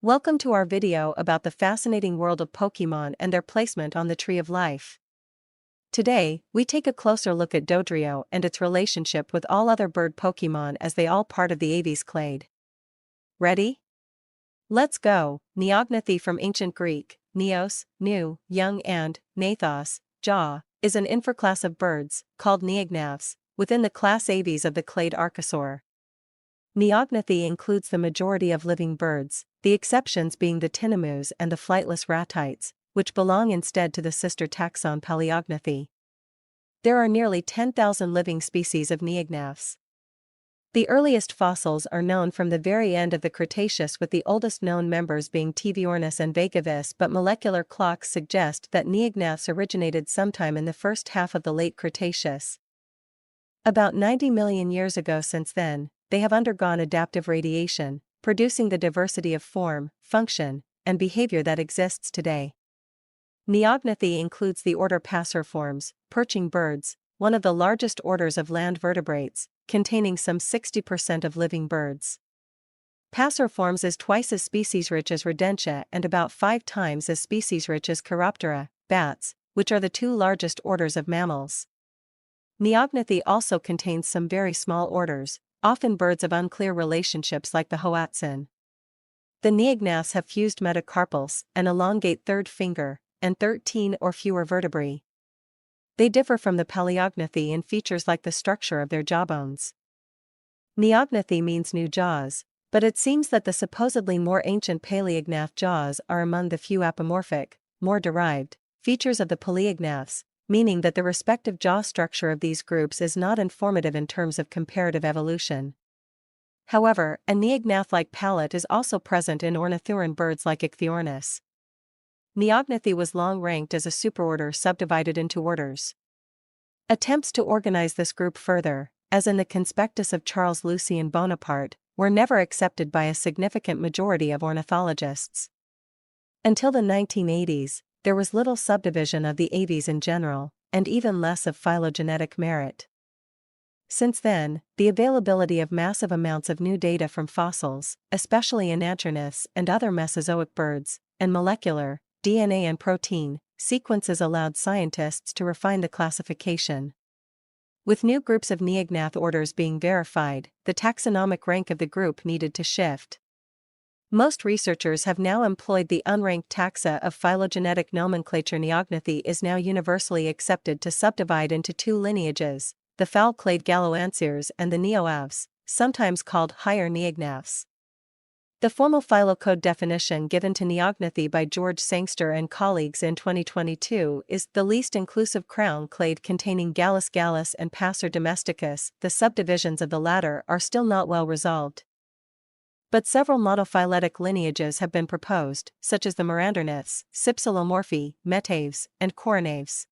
Welcome to our video about the fascinating world of Pokemon and their placement on the Tree of Life. Today, we take a closer look at Dodrio and its relationship with all other bird Pokemon as they all part of the Aves clade. Ready? Let's go. Neognathae from Ancient Greek, neos, new, young and, gnathos, jaw, is an infraclass of birds, called Neognathaes, within the class Aves of the clade Archosaur. Neognathae includes the majority of living birds, the exceptions being the tinamous and the flightless ratites, which belong instead to the sister taxon Paleognathai. There are nearly 10,000 living species of Neognathaes. The earliest fossils are known from the very end of the Cretaceous, with the oldest known members being Tviornis and Vegavis, but molecular clocks suggest that Neognathaes originated sometime in the first half of the late Cretaceous. About 90 million years ago. Since then, they have undergone adaptive radiation, producing the diversity of form, function, and behavior that exists today. Neognathae includes the order Passeriformes, perching birds, one of the largest orders of land vertebrates, containing some 60% of living birds. Passeriformes is twice as species-rich as Rodentia and about 5 times as species-rich as Chiroptera, bats, which are the two largest orders of mammals. Neognathae also contains some very small orders, often birds of unclear relationships like the Hoatzin. The Neognathaes have fused metacarpals, an elongate third finger, and 13 or fewer vertebrae. They differ from the Paleognathai in features like the structure of their jawbones. Neognathae means new jaws, but it seems that the supposedly more ancient Paleognath jaws are among the few apomorphic, more derived, features of the Paleognaths, meaning that the respective jaw structure of these groups is not informative in terms of comparative evolution. However, a Neognath-like palate is also present in ornithuran birds like Ichthyornis. Neognathae was long ranked as a superorder subdivided into orders. Attempts to organize this group further, as in the Conspectus of Charles Lucien Bonaparte, were never accepted by a significant majority of ornithologists. Until the 1980s, there was little subdivision of the Aves in general, and even less of phylogenetic merit. Since then, the availability of massive amounts of new data from fossils, especially Anadromous and other Mesozoic birds, and molecular, DNA and protein, sequences allowed scientists to refine the classification. With new groups of Neognath orders being verified, the taxonomic rank of the group needed to shift. Most researchers have now employed the unranked taxa of phylogenetic nomenclature. Neognathae is now universally accepted to subdivide into two lineages, the fowl clade Galloanseres and the Neoaves, sometimes called higher Neognathaes. The formal phylocode definition given to Neognathae by George Sangster and colleagues in 2022 is the least inclusive crown clade containing Gallus gallus and Passer domesticus. The subdivisions of the latter are still not well resolved, but several monophyletic lineages have been proposed, such as the Mirandorniths, Cypsilomorphae, Metaves, and Coronaves.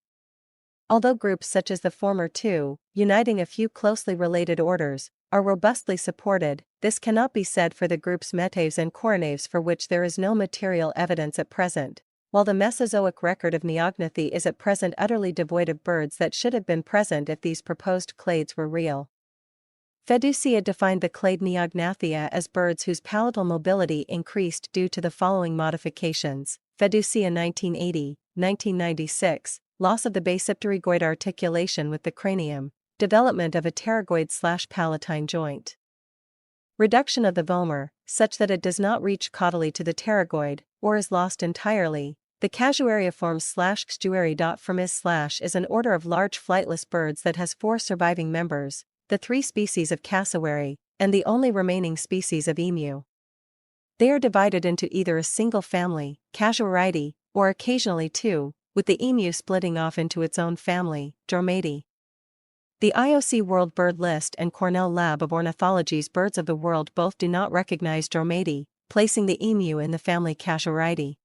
Although groups such as the former two, uniting a few closely related orders, are robustly supported, this cannot be said for the groups Metaves and Coronaves, for which there is no material evidence at present, while the Mesozoic record of Neognathae is at present utterly devoid of birds that should have been present if these proposed clades were real. Feducia defined the clade Neognathae as birds whose palatal mobility increased due to the following modifications: Feducia 1980, 1996, loss of the basipterygoid articulation with the cranium, development of a pterygoid/palatine joint, reduction of the vomer, such that it does not reach caudally to the pterygoid, or is lost entirely. The Casuariiformes/Xtuary.Firmis/ is an order of large flightless birds that has 4 surviving members, the 3 species of cassowary, and the only remaining species of emu. They are divided into either a single family, Casuaridae, or occasionally 2, with the emu splitting off into its own family, Dromaeodae. The IOC World Bird List and Cornell Lab of Ornithology's Birds of the World both do not recognize Dromaeodae, placing the emu in the family Casuaridae.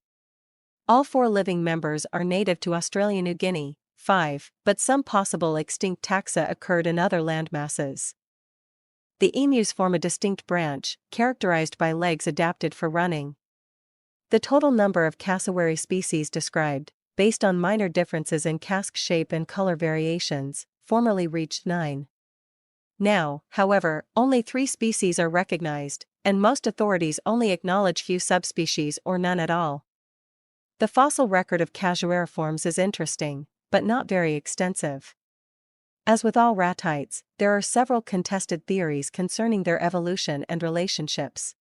All 4 living members are native to Australia New Guinea, 5, but some possible extinct taxa occurred in other landmasses. The emus form a distinct branch, characterized by legs adapted for running. The total number of cassowary species described, based on minor differences in casque shape and color variations, formerly reached 9. Now, however, only 3 species are recognized: and most authorities only acknowledge few subspecies or none at all. The fossil record of casuariiforms is interesting, but not very extensive. As with all ratites, there are several contested theories concerning their evolution and relationships.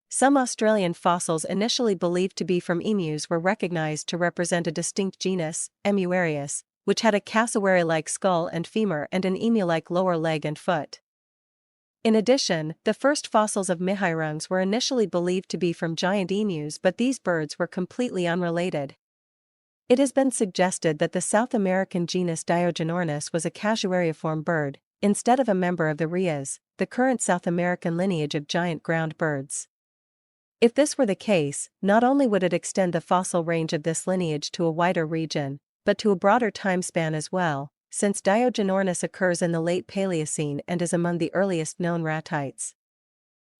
Some Australian fossils initially believed to be from emus were recognized to represent a distinct genus, Emuarius, which had a cassowary-like skull and femur and an emu-like lower leg and foot. In addition, the first fossils of mihirungs were initially believed to be from giant emus, but these birds were completely unrelated. It has been suggested that the South American genus Diogenornis was a casuariiform bird, instead of a member of the rheas, the current South American lineage of giant ground birds. If this were the case, not only would it extend the fossil range of this lineage to a wider region, but to a broader time span as well, since Diogenornis occurs in the late Paleocene and is among the earliest known ratites.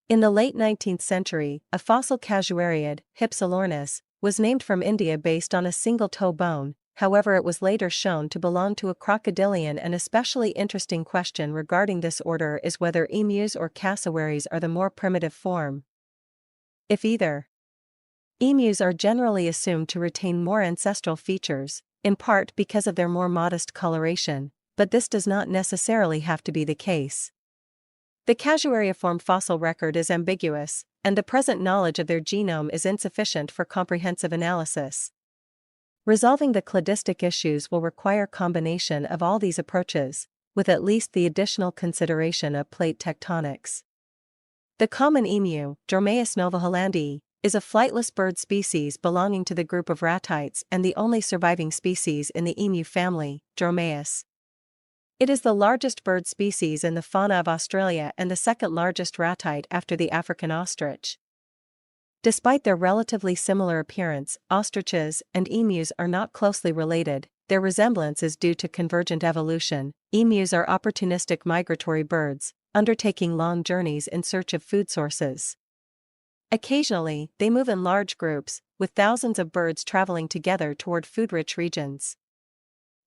In the late 19th century, a fossil casuariid, Hypsilornis, was named from India based on a single toe bone. However, it was later shown to belong to a crocodilian. An especially interesting question regarding this order is whether emus or cassowaries are the more primitive form. If either. Emus are generally assumed to retain more ancestral features, in part because of their more modest coloration, but this does not necessarily have to be the case. The casuariiform fossil record is ambiguous, and the present knowledge of their genome is insufficient for comprehensive analysis. Resolving the cladistic issues will require combination of all these approaches, with at least the additional consideration of plate tectonics. The common emu, Dromaeus novaholandii, is a flightless bird species belonging to the group of ratites and the only surviving species in the emu family, Dromaeus. It is the largest bird species in the fauna of Australia and the second largest ratite after the African ostrich. Despite their relatively similar appearance, ostriches and emus are not closely related. Their resemblance is due to convergent evolution. Emus are opportunistic migratory birds, undertaking long journeys in search of food sources. Occasionally, they move in large groups, with thousands of birds traveling together toward food-rich regions.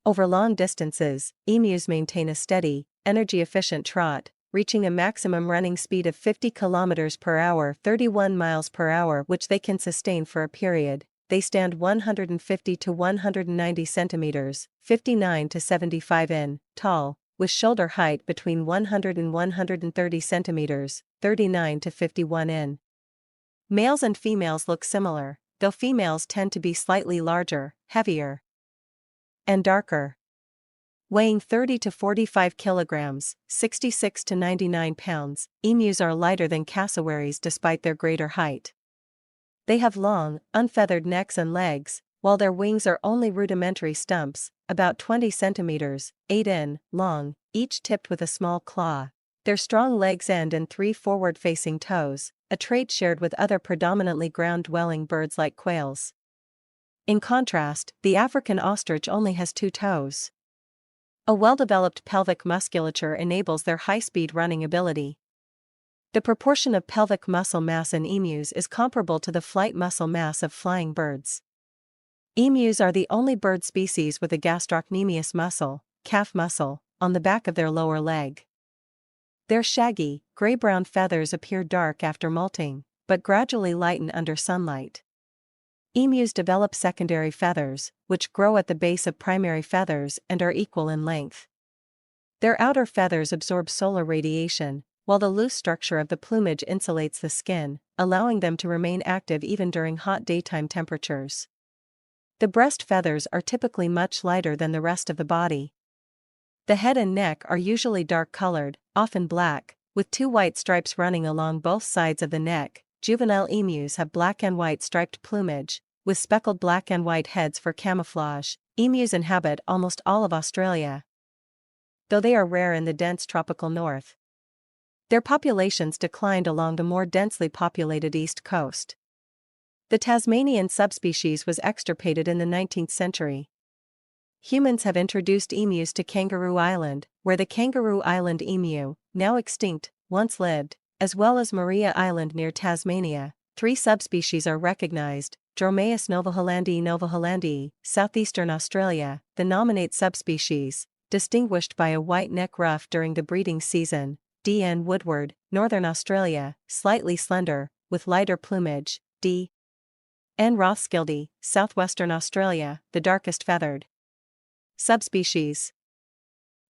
Over long distances, emus maintain a steady, energy-efficient trot, reaching a maximum running speed of 50 km per hour, 31 miles per hour, which they can sustain for a period. They stand 150 to 190 centimeters, 59 to 75 in, tall, with shoulder height between 100 and 130 centimeters, 39 to 51 in. Males and females look similar, though females tend to be slightly larger, heavier, and darker. Weighing 30 to 45 kilograms, 66 to 99 pounds, emus are lighter than cassowaries despite their greater height. They have long, unfeathered necks and legs, while their wings are only rudimentary stumps, about 20 centimeters, 8 in, long, each tipped with a small claw. Their strong legs end in 3 forward-facing toes, a trait shared with other predominantly ground-dwelling birds like quails. In contrast, the African ostrich only has 2 toes. A well-developed pelvic musculature enables their high-speed running ability. The proportion of pelvic muscle mass in emus is comparable to the flight muscle mass of flying birds. Emus are the only bird species with a gastrocnemius muscle, calf muscle, on the back of their lower leg. Their shaggy, gray-brown feathers appear dark after molting, but gradually lighten under sunlight. Emus develop secondary feathers, which grow at the base of primary feathers and are equal in length. Their outer feathers absorb solar radiation, while the loose structure of the plumage insulates the skin, allowing them to remain active even during hot daytime temperatures. The breast feathers are typically much lighter than the rest of the body. The head and neck are usually dark-colored, often black, with 2 white stripes running along both sides of the neck. Juvenile emus have black and white striped plumage, with speckled black and white heads for camouflage. Emus inhabit almost all of Australia, though they are rare in the dense tropical north. Their populations declined along the more densely populated east coast. The Tasmanian subspecies was extirpated in the 19th century. Humans have introduced emus to Kangaroo Island, where the Kangaroo Island emu, now extinct, once lived, as well as Maria Island near Tasmania. 3 subspecies are recognized: Dromaeus novaholandii, southeastern Australia, the nominate subspecies, distinguished by a white neck ruff during the breeding season. D. N. Woodward, Northern Australia, slightly slender, with lighter plumage. D. N. Rothschildi, Southwestern Australia, the darkest feathered. Subspecies.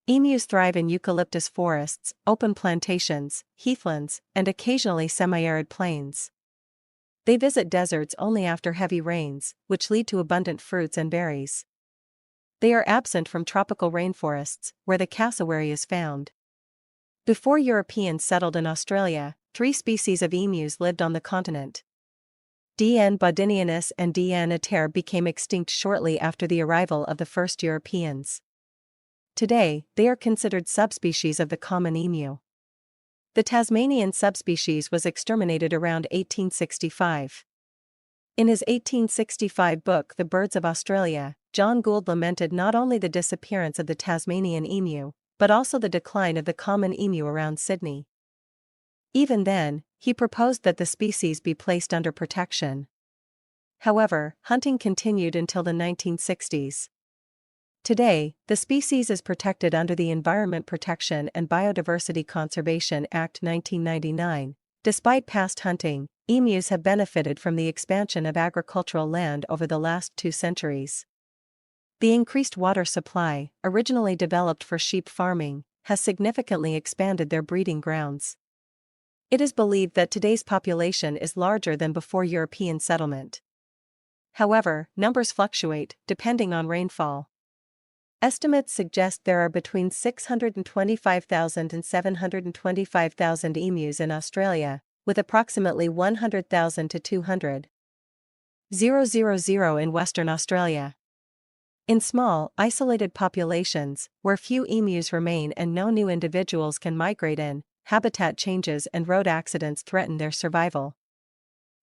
Emus thrive in eucalyptus forests, open plantations, heathlands, and occasionally semi-arid plains. They visit deserts only after heavy rains, which lead to abundant fruits and berries. They are absent from tropical rainforests, where the cassowary is found. Before Europeans settled in Australia, 3 species of emus lived on the continent. D. N. bodinianus and D. N. ater became extinct shortly after the arrival of the first Europeans. Today, they are considered subspecies of the common emu. The Tasmanian subspecies was exterminated around 1865. In his 1865 book The Birds of Australia, John Gould lamented not only the disappearance of the Tasmanian emu, but also the decline of the common emu around Sydney. Even then, he proposed that the species be placed under protection. However, hunting continued until the 1960s. Today, the species is protected under the Environment Protection and Biodiversity Conservation Act 1999. Despite past hunting, emus have benefited from the expansion of agricultural land over the last 2 centuries. The increased water supply, originally developed for sheep farming, has significantly expanded their breeding grounds. It is believed that today's population is larger than before European settlement. However, numbers fluctuate, depending on rainfall. Estimates suggest there are between 625,000 and 725,000 emus in Australia, with approximately 100,000 to 200,000 in Western Australia. In small, isolated populations, where few emus remain and no new individuals can migrate in, habitat changes and road accidents threaten their survival.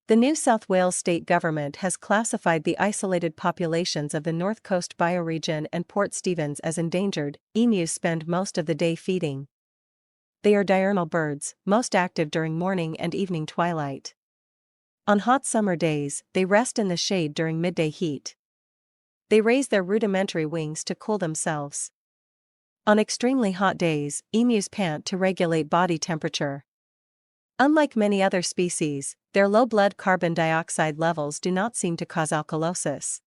The New South Wales state government has classified the isolated populations of the North Coast bioregion and Port Stephens as endangered. Emus spend most of the day feeding. They are diurnal birds, most active during morning and evening twilight. On hot summer days, they rest in the shade during midday heat. They raise their rudimentary wings to cool themselves. On extremely hot days, emus pant to regulate body temperature. Unlike many other species, their low blood carbon dioxide levels do not seem to cause alkalosis.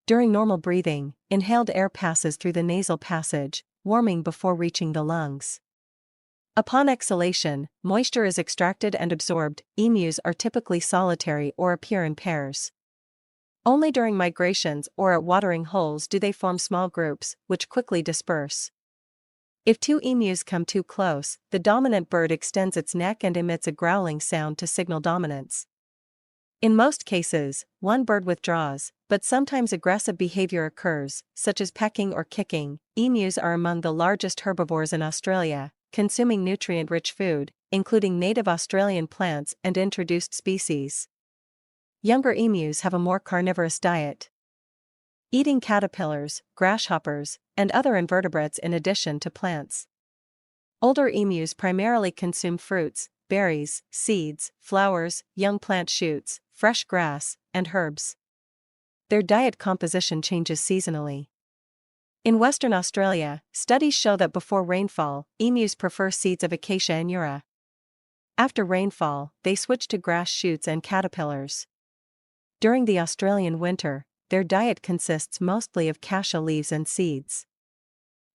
During normal breathing, inhaled air passes through the nasal passage, warming before reaching the lungs. Upon exhalation, moisture is extracted and absorbed. Emus are typically solitary or appear in pairs. Only during migrations or at watering holes do they form small groups, which quickly disperse. If 2 emus come too close, the dominant bird extends its neck and emits a growling sound to signal dominance. In most cases, one bird withdraws, but sometimes aggressive behavior occurs, such as pecking or kicking. Emus are among the largest herbivores in Australia, consuming nutrient-rich food, including native Australian plants and introduced species. Younger emus have a more carnivorous diet, eating caterpillars, grasshoppers, and other invertebrates in addition to plants. Older emus primarily consume fruits, berries, seeds, flowers, young plant shoots, fresh grass, and herbs. Their diet composition changes seasonally. In Western Australia, studies show that before rainfall, emus prefer seeds of Acacia anura. After rainfall, they switch to grass shoots and caterpillars. During the Australian winter, their diet consists mostly of cassia leaves and seeds.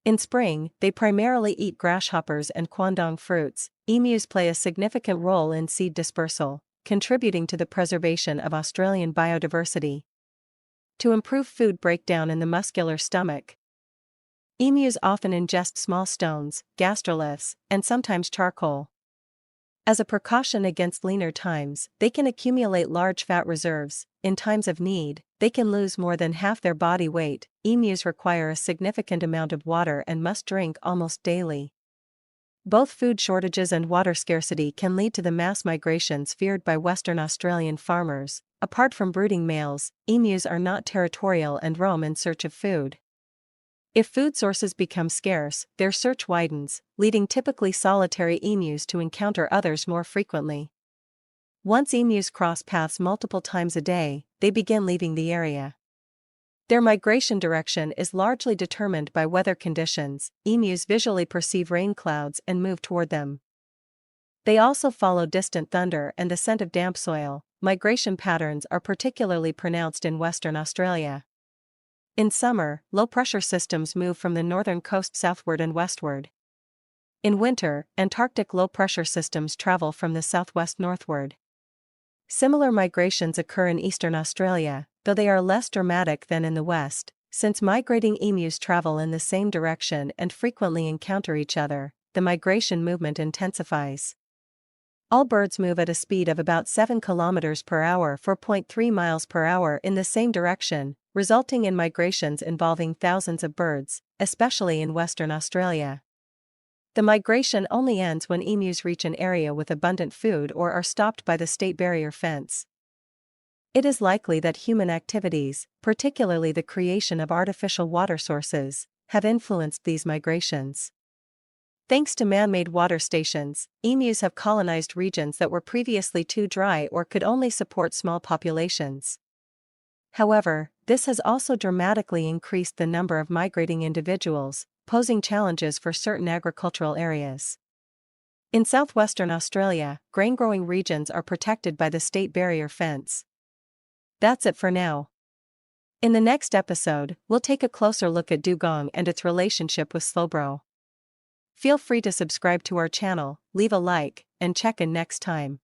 In spring, they primarily eat grasshoppers and quandong fruits. Emus play a significant role in seed dispersal, contributing to the preservation of Australian biodiversity. To improve food breakdown in the muscular stomach, emus often ingest small stones, gastroliths, and sometimes charcoal. As a precaution against leaner times, they can accumulate large fat reserves. In times of need, they can lose more than half their body weight. Emus require a significant amount of water and must drink almost daily. Both food shortages and water scarcity can lead to the mass migrations feared by Western Australian farmers. Apart from brooding males, emus are not territorial and roam in search of food. If food sources become scarce, their search widens, leading typically solitary emus to encounter others more frequently. Once emus cross paths multiple times a day, they begin leaving the area. Their migration direction is largely determined by weather conditions. Emus visually perceive rain clouds and move toward them. They also follow distant thunder and the scent of damp soil. Migration patterns are particularly pronounced in Western Australia. In summer, low-pressure systems move from the northern coast southward and westward. In winter, Antarctic low-pressure systems travel from the southwest northward. Similar migrations occur in eastern Australia, though they are less dramatic than in the west. Since migrating emus travel in the same direction and frequently encounter each other, the migration movement intensifies. All birds move at a speed of about 7 km per hour, 4.3 miles per hour in the same direction, resulting in migrations involving thousands of birds, especially in Western Australia. The migration only ends when emus reach an area with abundant food or are stopped by the state barrier fence. It is likely that human activities, particularly the creation of artificial water sources, have influenced these migrations. Thanks to man-made water stations, emus have colonized regions that were previously too dry or could only support small populations. However, this has also dramatically increased the number of migrating individuals, posing challenges for certain agricultural areas. In southwestern Australia, grain-growing regions are protected by the state barrier fence. That's it for now. In the next episode, we'll take a closer look at dugong and its relationship with slowbro. Feel free to subscribe to our channel, leave a like, and check in next time.